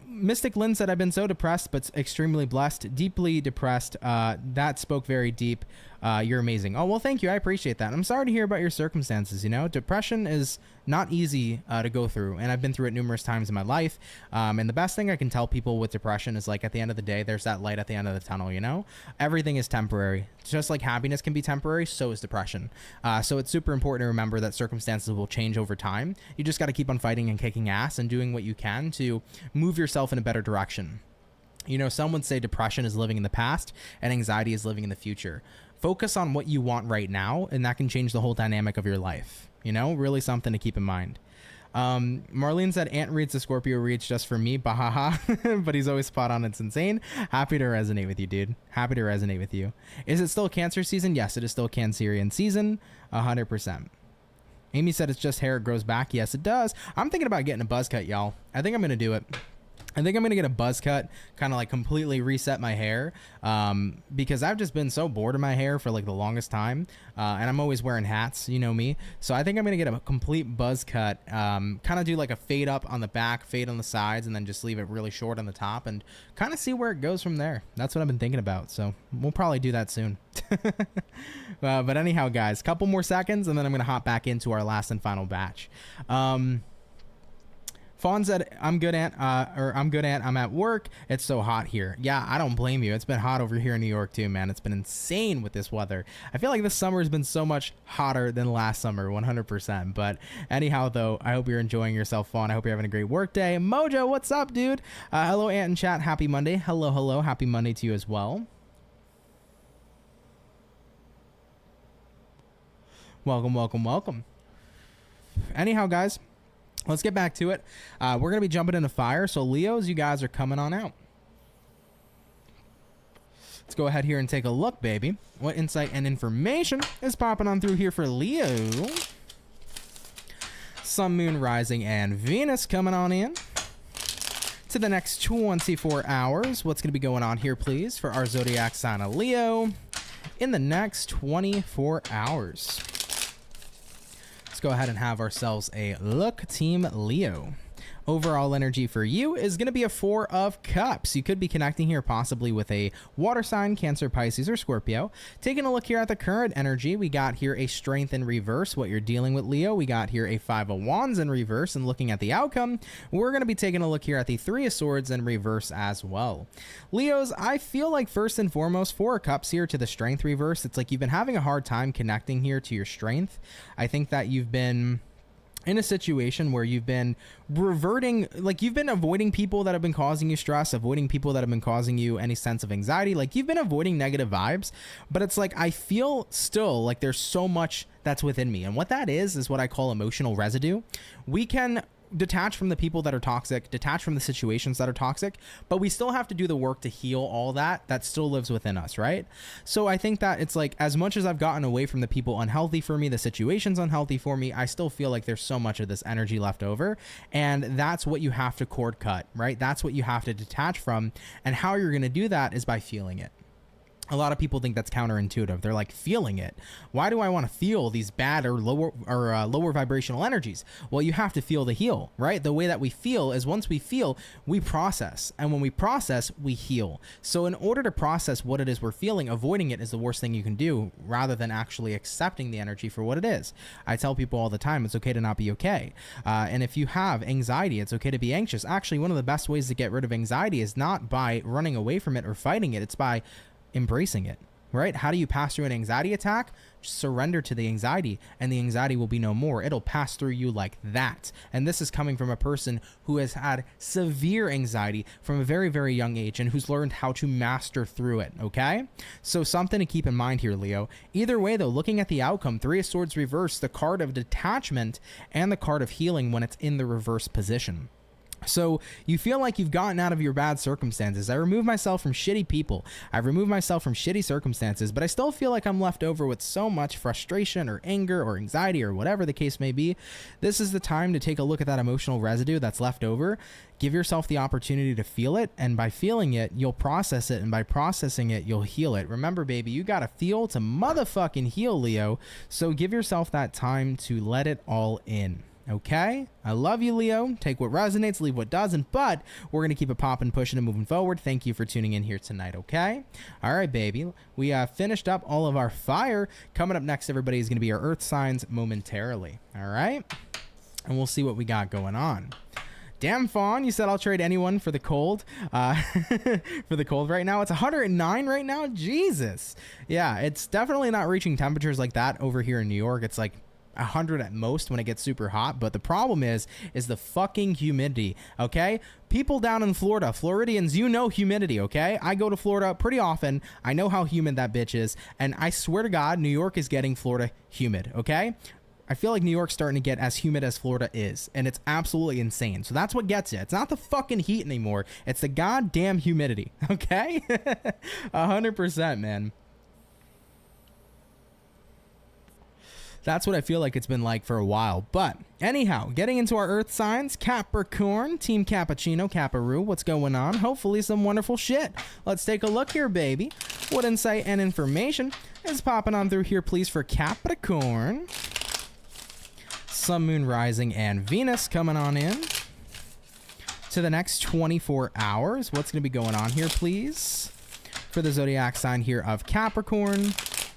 Speaker 1: Mystic Lynn said, I've been so depressed, but extremely blessed, deeply depressed. That spoke very deep. You're amazing. Oh, well, thank you. I appreciate that. I'm sorry to hear about your circumstances. You know, depression is not easy to go through, and I've been through it numerous times in my life. And the best thing I can tell people with depression is, like, at the end of the day, there's that light at the end of the tunnel, you know? Everything is temporary. Just like happiness can be temporary, so is depression. So it's super important to remember that circumstances will change over time. You just got to keep on fighting and kicking ass and doing what you can to move yourself in a better direction. You know, some would say depression is living in the past and anxiety is living in the future. Focus on what you want right now, and that can change the whole dynamic of your life. You know, really something to keep in mind. Marlene said, Ant reads the Scorpio reads just for me, bahaha, but he's always spot on. It's insane. Happy to resonate with you, dude. Happy to resonate with you. Is it still Cancer season? Yes, it is still Cancerian season, 100%. Amy said it's just hair, it grows back. Yes, it does. I'm thinking about getting a buzz cut, y'all. I think I'm going to do it. I think I'm going to get a buzz cut, kind of like completely reset my hair, because I've just been so bored of my hair for like the longest time, and I'm always wearing hats, you know me. So I think I'm going to get a complete buzz cut, kind of do like a fade up on the back, fade on the sides, and then just leave it really short on the top and kind of see where it goes from there. That's what I've been thinking about. So we'll probably do that soon. But anyhow, guys, couple more seconds, and then I'm going to hop back into our last and final batch. Fawn said, I'm good, Aunt. I'm at work. It's so hot here. Yeah, I don't blame you. It's been hot over here in New York too, man. It's been insane with this weather. I feel like this summer has been so much hotter than last summer, 100%. But anyhow, though, I hope you're enjoying yourself, Fawn. I hope you're having a great work day. Mojo, what's up, dude? Hello, Aunt and chat. Happy Monday. Hello, hello. Happy Monday to you as well. Welcome, welcome, welcome. Anyhow, guys. Let's get back to it. We're going to be jumping into fire. So Leos, you guys are coming on out. Let's go ahead here and take a look, baby. What insight and information is popping on through here for Leo? Sun, Moon, Rising, and Venus coming on in. To the next 24 hours. What's going to be going on here, please, for our zodiac sign of Leo in the next 24 hours? Let's go ahead and have ourselves a look, Team Leo. Overall energy for you is going to be a 4 of Cups. You could be connecting here possibly with a water sign, Cancer, Pisces, or Scorpio. Taking a look here at the current energy, we got here a Strength in reverse, what you're dealing with, Leo. We got here a 5 of Wands in reverse, and looking at the outcome, we're going to be taking a look here at the 3 of Swords in reverse as well. Leos, I feel like first and foremost, 4 of Cups here to the Strength reverse. It's like you've been having a hard time connecting here to your strength. I think that you've been in a situation where you've been reverting, like you've been avoiding people that have been causing you stress, avoiding people that have been causing you any sense of anxiety. Like you've been avoiding negative vibes, but it's like I feel still like there's so much that's within me. And what that is what I call emotional residue. We can detach from the people that are toxic, detach from the situations that are toxic, but we still have to do the work to heal all that still lives within us, right? So I think that it's like, as much as I've gotten away from the people unhealthy for me, the situations unhealthy for me, I still feel like there's so much of this energy left over, and that's what you have to cord cut, right? That's what you have to detach from, and how you're going to do that is by feeling it. A lot of people think that's counterintuitive. They're like, feeling it. Why do I want to feel these bad or lower vibrational energies? Well, you have to feel to heal, right? The way that we feel is once we feel, we process. And when we process, we heal. So in order to process what it is we're feeling, avoiding it is the worst thing you can do rather than actually accepting the energy for what it is. I tell people all the time, it's okay to not be okay. And if you have anxiety, it's okay to be anxious. Actually, one of the best ways to get rid of anxiety is not by running away from it or fighting it. It's by embracing it, right? How do you pass through an anxiety attack? Just surrender to the anxiety, and the anxiety will be no more. It'll pass through you like that. And this is coming from a person who has had severe anxiety from a very, very young age and who's learned how to master through it, okay? So something to keep in mind here, Leo. Either way, though, looking at the outcome, 3 of Swords reverse, the card of detachment and the card of healing when it's in the reverse position. So you feel like you've gotten out of your bad circumstances. I removed myself from shitty people. I've removed myself from shitty circumstances, but I still feel like I'm left over with so much frustration or anger or anxiety or whatever the case may be. This is the time to take a look at that emotional residue that's left over. Give yourself the opportunity to feel it, and by feeling it, you'll process it, and by processing it, you'll heal it. Remember, baby, you gotta feel to motherfucking heal, Leo. So give yourself that time to let it all in. Okay, I love you, Leo. Take what resonates, leave what doesn't, but we're going to keep it popping, pushing, and moving forward. Thank you for tuning in here tonight, okay? All right, baby. We finished up all of our fire. Coming up next, everybody, is going to be our earth signs momentarily, all right? And we'll see what we got going on. Damn, Fawn, you said I'll trade anyone for the cold. For the cold right now. It's 109 right now. Jesus. Yeah, it's definitely not reaching temperatures like that over here in New York. It's like 100 at most when it gets super hot, but the problem is the fucking humidity, okay? People down in Florida, Floridians, you know humidity, okay? I go to Florida pretty often. I know how humid that bitch is, and I swear to God, New York is getting Florida humid, okay? I feel like New York's starting to get as humid as Florida is, and it's absolutely insane. So that's what gets you. It's not the fucking heat anymore. It's the goddamn humidity, okay? 100%, man. That's what I feel like it's been like for a while. But anyhow, getting into our earth signs, Capricorn, Team Cappuccino, Caparoo, what's going on? Hopefully some wonderful shit. Let's take a look here, baby. What insight and information is popping on through here, please, for Capricorn? Sun, Moon, Rising, and Venus coming on in to the next 24 hours. What's going to be going on here, please, for the zodiac sign here of Capricorn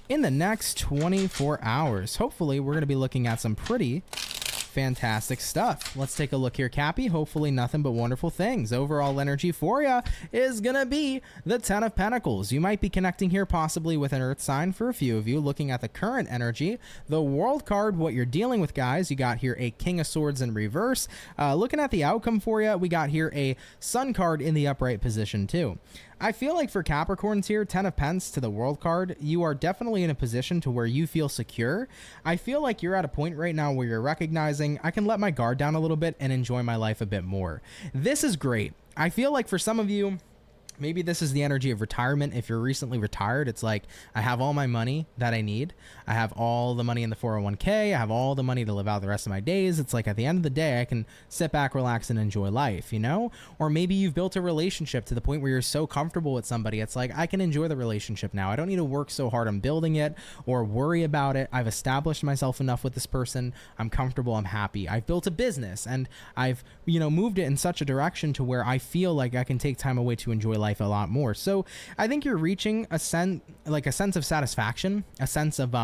Speaker 1: in the next 24 hours? Hopefully, we're going to be looking at some pretty fantastic stuff. Let's take a look here, Cappy. Hopefully nothing but wonderful things. Overall energy for you is gonna be the 10 of Pentacles. You might be connecting here possibly with an earth sign for a few of you. Looking at the current energy, the World card, what you're dealing with, guys, you got here a King of Swords in reverse. Looking at the outcome for you, we got here a Sun card in the upright position too. I feel like for Capricorns here, 10 of Pence to the World card, you are definitely in a position to where you feel secure. I feel like you're at a point right now where you're recognizing I can let my guard down a little bit and enjoy my life a bit more. This is great. I feel like for some of you, maybe this is the energy of retirement. If you're recently retired, it's like, I have all my money that I need. I have all the money in the 401k. I have all the money to live out the rest of my days. It's like at the end of the day, I can sit back, relax, and enjoy life, you know? Or maybe you've built a relationship to the point where you're so comfortable with somebody. It's like, I can enjoy the relationship now. I don't need to work so hard on building it or worry about it. I've established myself enough with this person. I'm comfortable. I'm happy. I've built a business and I've, you know, moved it in such a direction to where I feel like I can take time away to enjoy life a lot more. So I think you're reaching a sense of satisfaction, a sense of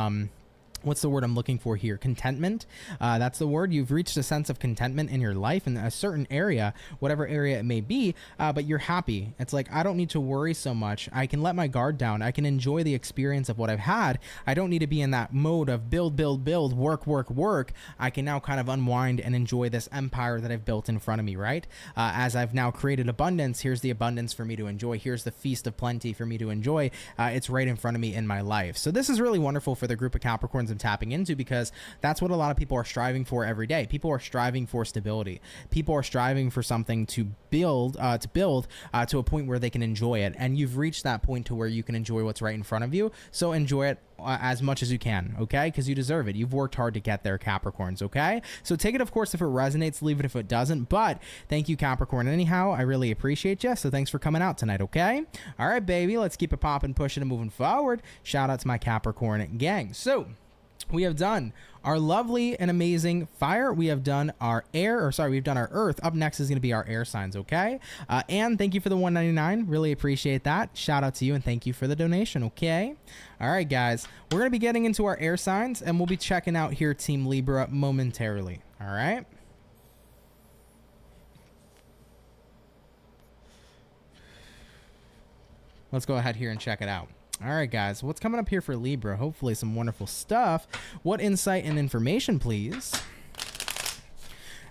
Speaker 1: what's the word I'm looking for here? Contentment. That's the word. You've reached a sense of contentment in your life in a certain area, whatever area it may be, but you're happy. It's like, I don't need to worry so much. I can let my guard down. I can enjoy the experience of what I've had. I don't need to be in that mode of build, build, build, work, work, work. I can now kind of unwind and enjoy this empire that I've built in front of me, right? As I've now created abundance, here's the abundance for me to enjoy. Here's the feast of plenty for me to enjoy. It's right in front of me in my life. So this is really wonderful for the group of Capricorns I'm tapping into, because that's what a lot of people are striving for every day. People are striving for stability. People are striving for something to build to a point where they can enjoy it. And you've reached that point to where you can enjoy what's right in front of you. So enjoy it as much as you can, okay? Because you deserve it. You've worked hard to get there, Capricorns, okay? So take it, of course, if it resonates, leave it if it doesn't. But thank you, Capricorn. Anyhow, I really appreciate you. So thanks for coming out tonight, okay? All right, baby, let's keep it popping, pushing, and moving forward. Shout out to my Capricorn gang. So we have done our lovely and amazing fire. We have done our we've done our earth. Up next is going to be our air signs, okay? And thank you for the $1.99. Really appreciate that. Shout out to you and thank you for the donation, okay? All right, guys. We're going to be getting into our air signs and we'll be checking out here Team Libra momentarily, all right? Let's go ahead here and check it out. All right, guys, what's coming up here for Libra? Hopefully some wonderful stuff. What insight and information, please,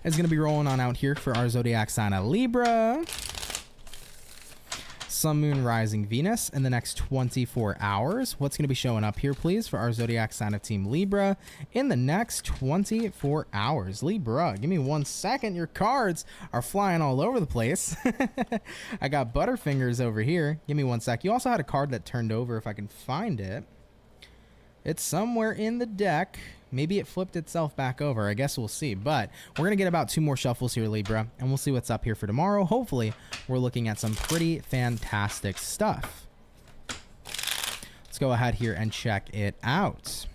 Speaker 1: is going to be rolling on out here for our zodiac sign of Libra? Sun, Moon, Rising, Venus in the next 24 hours. What's going to be showing up here, please, for our zodiac sign of Team Libra in the next 24 hours? Libra, give me 1 second. Your cards are flying all over the place. I got Butterfingers over here. Give me 1 sec. You also had a card that turned over, if I can find it. It's somewhere in the deck. Maybe it flipped itself back over. I guess we'll see. But we're going to get about 2 more shuffles here, Libra, and we'll see what's up here for tomorrow. Hopefully, we're looking at some pretty fantastic stuff. Let's go ahead here and check it out.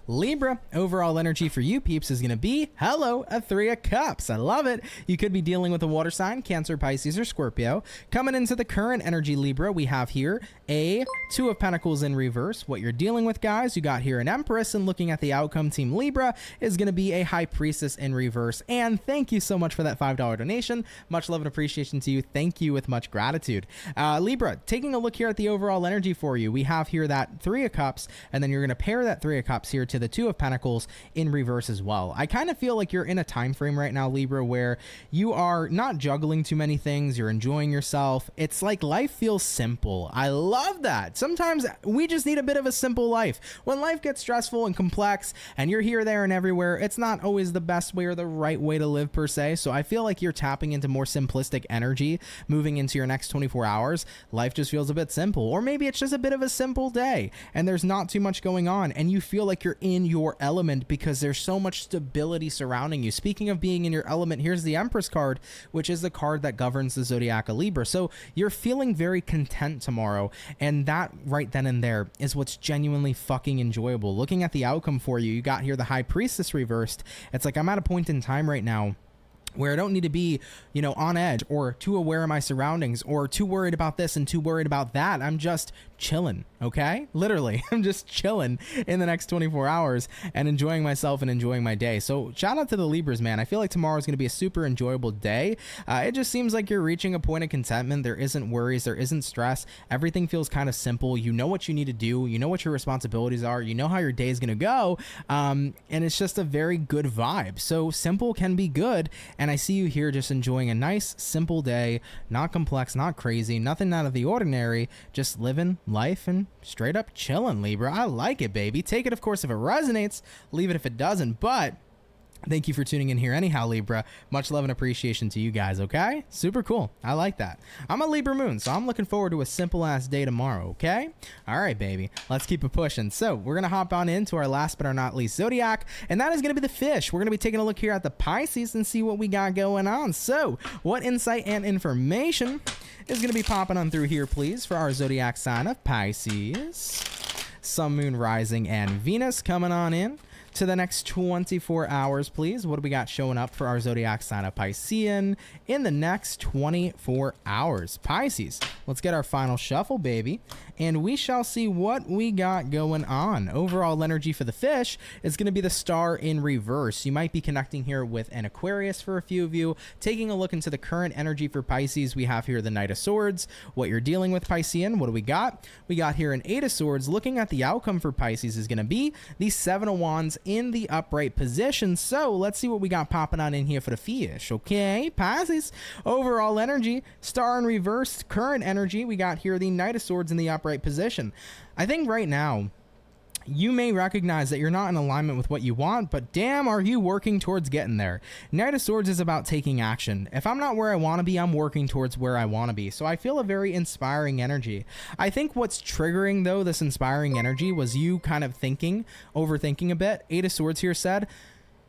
Speaker 1: Libra, overall energy for you peeps is going to be, hello, a 3 of Cups. I love it. You could be dealing with a water sign, Cancer, Pisces, or Scorpio. Coming into the current energy, Libra, we have here a 2 of Pentacles in reverse. What you're dealing with, guys, you got here an Empress, and looking at the outcome, Team Libra is going to be a High Priestess in reverse. And thank you so much for that $5 donation. Much love and appreciation to you. Thank you with much gratitude. Libra, taking a look here at the overall energy for you, we have here that 3 of Cups, and then you're going to pair that 3 of Cups here to the 2 of Pentacles in reverse as well. I kind of feel like you're in a time frame right now, Libra, where you are not juggling too many things. You're enjoying yourself. It's like life feels simple. I love that. Sometimes we just need a bit of a simple life. When life gets stressful and complex and you're here, there, and everywhere, it's not always the best way or the right way to live per se. So I feel like you're tapping into more simplistic energy moving into your next 24 hours. Life just feels a bit simple, or maybe it's just a bit of a simple day and there's not too much going on and you feel like you're in your element because there's so much stability surrounding you. Speaking of being in your element, here's the Empress card, which is the card that governs the zodiac of Libra. So you're feeling very content tomorrow, and that right then and there is what's genuinely fucking enjoyable. Looking at the outcome for you, you got here the High Priestess reversed. It's like I'm at a point in time right now where I don't need to be, you know, on edge or too aware of my surroundings or too worried about this and too worried about that. I'm just chilling, okay? Literally, I'm just chilling in the next 24 hours and enjoying myself and enjoying my day. So shout out to the Libras, man. I feel like tomorrow is going to be a super enjoyable day. It just seems like you're reaching a point of contentment. There isn't worries. There isn't stress. Everything feels kind of simple. You know what you need to do. You know what your responsibilities are. You know how your day is going to go. And it's just a very good vibe. So simple can be good. And I see you here just enjoying a nice, simple day, not complex, not crazy, nothing out of the ordinary, just living life and straight up chilling, Libra. I like it, baby. Take it, of course, if it resonates. Leave it if it doesn't. But thank you for tuning in here anyhow, Libra. Much love and appreciation to you guys, okay? Super cool. I like that. I'm a Libra Moon, so I'm looking forward to a simple-ass day tomorrow, okay? All right, baby. Let's keep it pushing. So we're going to hop on into our last but not least zodiac, and that is going to be the Fish. We're going to be taking a look here at the Pisces and see what we got going on. So what insight and information is going to be popping on through here, please, for our zodiac sign of Pisces? Sun, Moon, Rising, and Venus coming on in to the next 24 hours, please. What do we got showing up for our zodiac sign of Piscean in the next 24 hours? Pisces, let's get our final shuffle, baby, and we shall see what we got going on. Overall energy for the Fish is going to be the Star in reverse. You might be connecting here with an Aquarius for a few of you. Taking a look into the current energy for Pisces, we have here the Knight of Swords. What you're dealing with, Piscean, what do we got? We got here an Eight of Swords. Looking at the outcome for Pisces is going to be the Seven of Wands in the upright position. So let's see what we got popping on in here for the Fish. Okay, Pisces, overall energy, Star in reverse. Current energy, we got here the Knight of Swords in the upright position. I think right now you may recognize that you're not in alignment with what you want, but damn, are you working towards getting there. Knight of Swords is about taking action. If I'm not where I want to be, I'm working towards where I want to be. So I feel a very inspiring energy. I think what's triggering, though, this inspiring energy was you kind of overthinking a bit. Eight of Swords here said,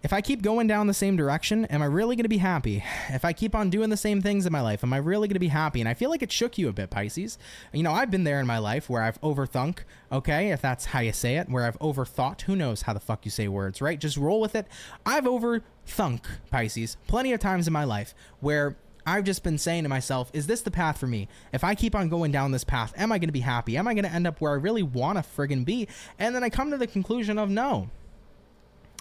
Speaker 1: if I keep going down the same direction, am I really going to be happy? If I keep on doing the same things in my life, am I really going to be happy? And I feel like it shook you a bit, Pisces. You know, I've been there in my life where I've overthunk, okay, if that's how you say it, where I've overthought. Who knows how the fuck you say words, right? Just roll with it. I've overthunk, Pisces, plenty of times in my life where I've just been saying to myself, is this the path for me? If I keep on going down this path, am I going to be happy? Am I going to end up where I really want to friggin' be? And then I come to the conclusion of no.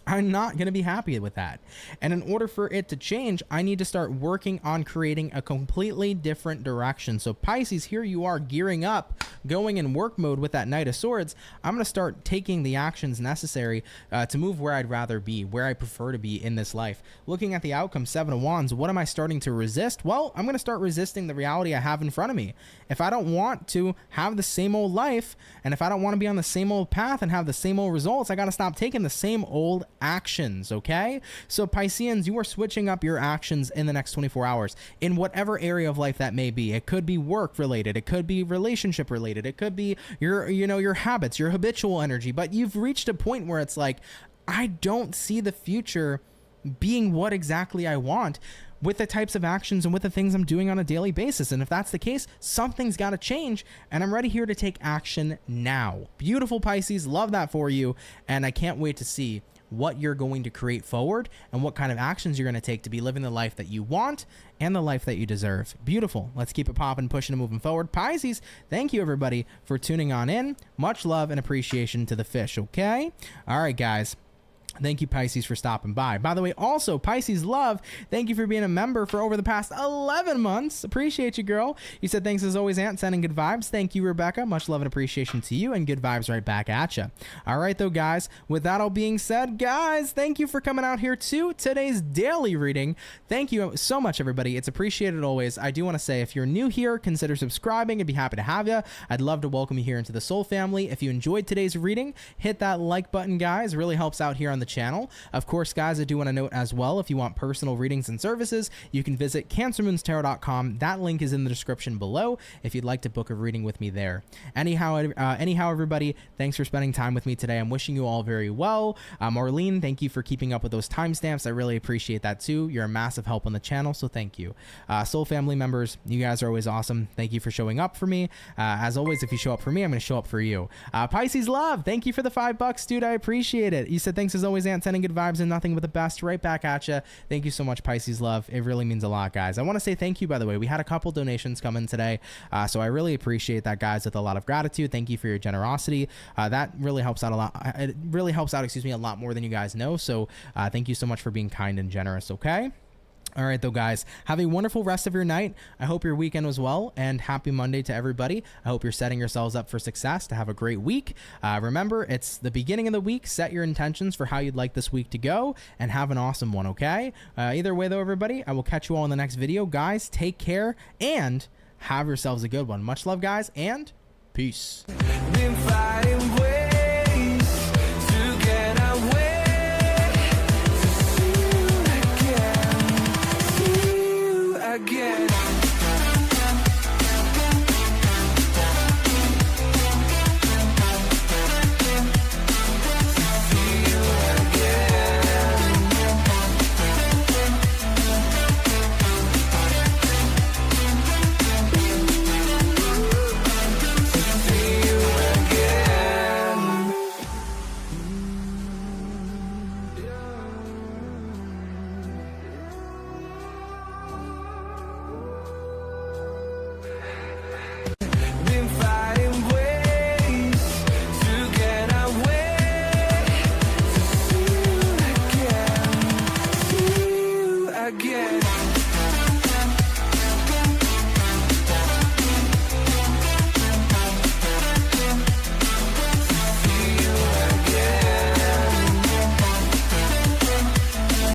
Speaker 1: I'm not going to be happy with that. And in order for it to change, I need to start working on creating a completely different direction. So Pisces, here you are gearing up, going in work mode with that Knight of Swords. I'm going to start taking the actions necessary to move where I'd rather be, where I prefer to be in this life. Looking at the outcome, Seven of Wands, what am I starting to resist? Well, I'm going to start resisting the reality I have in front of me. If I don't want to have the same old life, and if I don't want to be on the same old path and have the same old results, I got to stop taking the same old actions, okay? So Pisceans, you are switching up your actions in the next 24 hours in whatever area of life that may be. It could be work related, it could be relationship related, it could be your habits, your habitual energy, but you've reached a point where it's like, I don't see the future being what exactly I want with the types of actions and with the things I'm doing on a daily basis. And if that's the case, something's got to change, and I'm ready here to take action now. Beautiful, Pisces, love that for you, and I can't wait to see what you're going to create forward and what kind of actions you're going to take to be living the life that you want and the life that you deserve. Beautiful. Let's keep it popping, pushing, and moving forward. Pisces, thank you everybody for tuning on in. Much love and appreciation to the Fish, okay? All right, guys. Thank you, Pisces, for stopping by. By the way, also, Pisces Love, thank you for being a member for over the past 11 months. Appreciate you, girl. You said thanks as always, Aunt, sending good vibes. Thank you, Rebecca. Much love and appreciation to you, and good vibes right back at you. All right, though, guys, with that all being said, guys, thank you for coming out here to today's daily reading. Thank you so much, everybody. It's appreciated always. I do want to say, if you're new here, consider subscribing. I'd be happy to have you. I'd love to welcome you here into the Soul family. If you enjoyed today's reading, hit that like button, guys. It really helps out here on the channel. Of course, guys, I do want to note as well, if you want personal readings and services, you can visit CancerMoonsTarot.com. That link is in the description below if you'd like to book a reading with me there. Anyhow, everybody, thanks for spending time with me today. I'm wishing you all very well. Marlene, thank you for keeping up with those timestamps. I really appreciate that too. You're a massive help on the channel, so thank you. Soul family members, you guys are always awesome. Thank you for showing up for me. As always, if you show up for me, I'm going to show up for you. Pisces Love, thank you for the $5, dude. I appreciate it. You said thanks as always, Aunt, sending good vibes and nothing but the best. Right back at you. Thank you so much, Pisces Love. It really means a lot, guys. I want to say thank you, by the way. We had a couple donations come in today, so I really appreciate that, guys, with a lot of gratitude. Thank you for your generosity. That really helps out a lot. It really helps out, a lot more than you guys know. So thank you so much for being kind and generous, okay? All right, though, guys, have a wonderful rest of your night. I hope your weekend was well, and happy Monday to everybody. I hope you're setting yourselves up for success to have a great week. Remember, it's the beginning of the week. Set your intentions for how you'd like this week to go, and have an awesome one, okay? Either way, though, everybody, I will catch you all in the next video. Guys, take care, and have yourselves a good one. Much love, guys, and peace. Been fighting